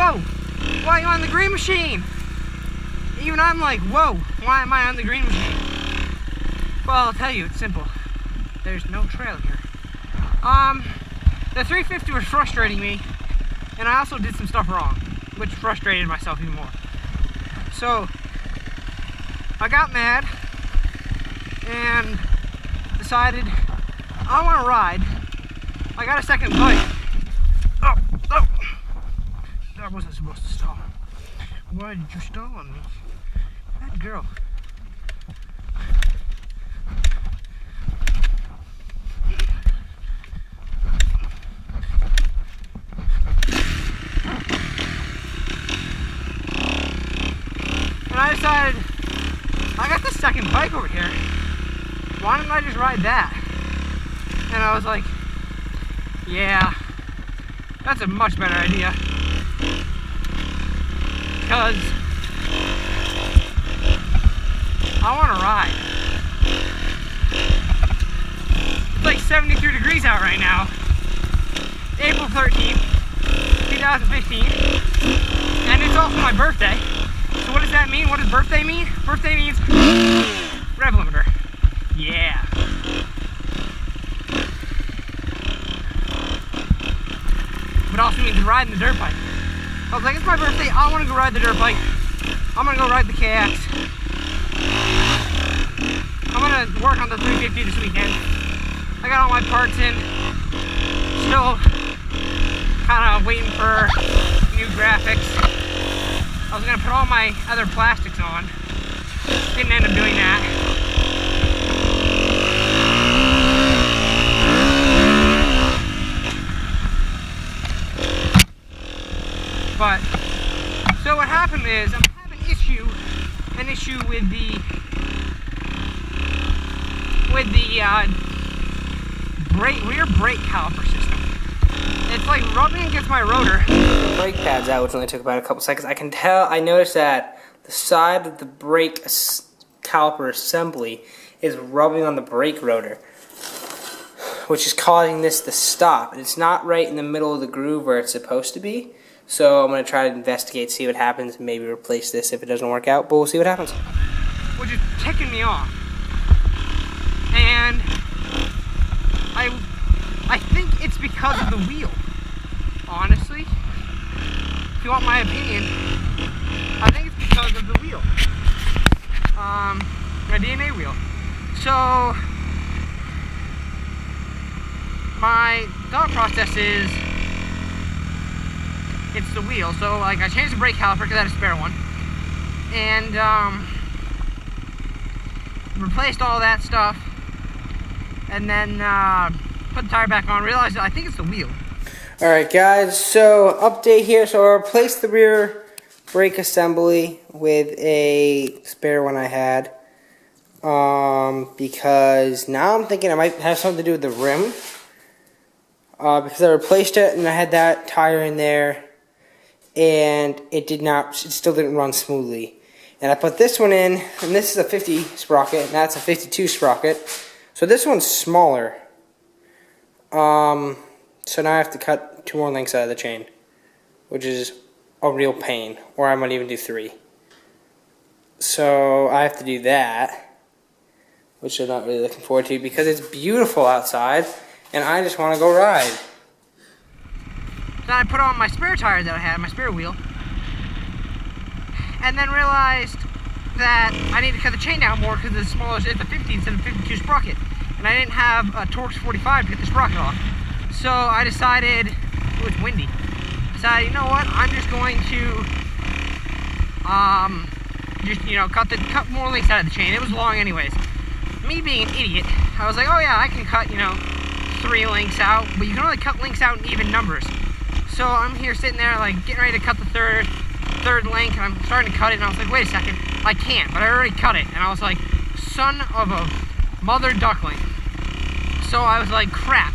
whoa, why are you on the green machine? Even I'm like, whoa, why am I on the green machine? Well, I'll tell you, it's simple. There's no trail here. The 350 was frustrating me, and I also did some stuff wrong, which frustrated myself even more. So, I got mad, and decided I want to ride. I got a second bike. Oh, that wasn't supposed to stall. Why did you stall on me? That girl. And I decided, I got the second bike over here. Why don't I just ride that? And I was like, yeah, that's a much better idea. Because I want to ride. It's like 73 degrees out right now. April 13th, 2015. And it's also my birthday. So what does that mean? What does birthday mean? Birthday means rev limiter. Yeah. But also means riding the dirt bike. I was like, it's my birthday, I want to go ride the dirt bike. I'm going to go ride the KX. I'm going to work on the 350 this weekend. I got all my parts in. Still kind of waiting for new graphics. I was going to put all my other plastics on. Didn't end up doing that. But, so what happened is, I'm having an issue with the rear brake caliper system. It's like rubbing against my rotor. The brake pad's out, which only took about a couple seconds. I noticed that the side of the brake caliper assembly is rubbing on the brake rotor, which is causing this to stop. And it's not right in the middle of the groove where it's supposed to be. So I'm going to try to investigate, see what happens, and maybe replace this if it doesn't work out, but we'll see what happens. Which is ticking me off. And I think it's because of the wheel. Honestly, if you want my opinion, I think it's because of the wheel. My DNA wheel. So, my thought process is, it's the wheel. So like I changed the brake caliper because I had a spare one, and replaced all that stuff, and then put the tire back on, realized that I think it's the wheel. Alright guys, so update here. So I replaced the rear brake assembly with a spare one I had, because now I'm thinking it might have something to do with the rim, because I replaced it and I had that tire in there, and it still didn't run smoothly. And I put this one in, and this is a 50 sprocket, and that's a 52 sprocket. So this one's smaller. So now I have to cut 2 more links out of the chain, which is a real pain, or I might even do 3. So I have to do that, which I'm not really looking forward to because it's beautiful outside, and I just want to go ride. Then I put on my spare tire that I had, my spare wheel, and then realized that I need to cut the chain down more because it's smaller, it's a 50 instead of 52 sprocket, and I didn't have a Torx 45 to get the sprocket off. So I decided, oh, it's windy. Decided, you know what? I'm just going to, cut more links out of the chain. It was long anyways. Me being an idiot, I was like, oh yeah, I can cut, 3 links out, but you can only cut links out in even numbers. So I'm here sitting there, like, getting ready to cut the third link, and I'm starting to cut it, and I was like, wait a second, I can't, but I already cut it. And I was like, son of a mother duckling. So I was like, crap.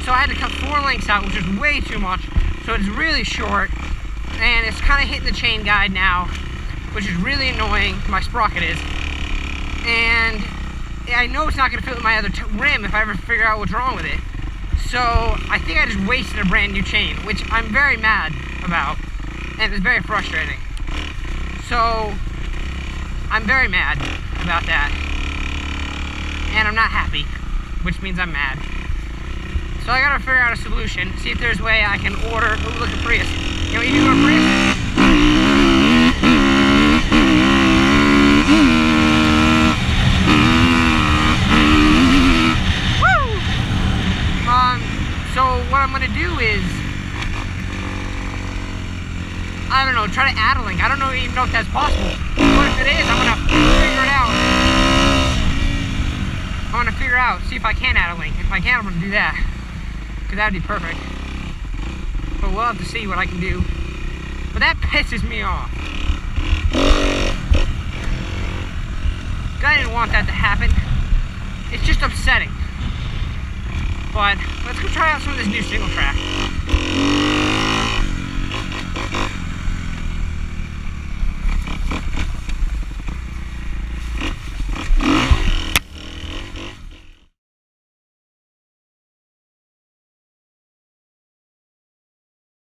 So I had to cut 4 links out, which is way too much. So it's really short, and it's kind of hitting the chain guide now, which is really annoying. My sprocket is. And I know it's not going to fit with my other rim if I ever figure out what's wrong with it. So I think I just wasted a brand new chain, which I'm very mad about. and it's very frustrating. So I'm very mad about that, and I'm not happy, which means I'm mad. So I gotta figure out a solution, see if there's a way I can order. Oh, look at Prius. You know what you do to a Prius? So what I'm gonna do is, I don't know, try to add a link. I don't even know if that's possible. But if it is, I'm gonna figure it out. I'm gonna figure out, see if I can add a link. If I can, I'm gonna do that. Because that'd be perfect. But we'll have to see what I can do. But that pisses me off. I didn't want that to happen. It's just upsetting. But let's go try out some of this new single track.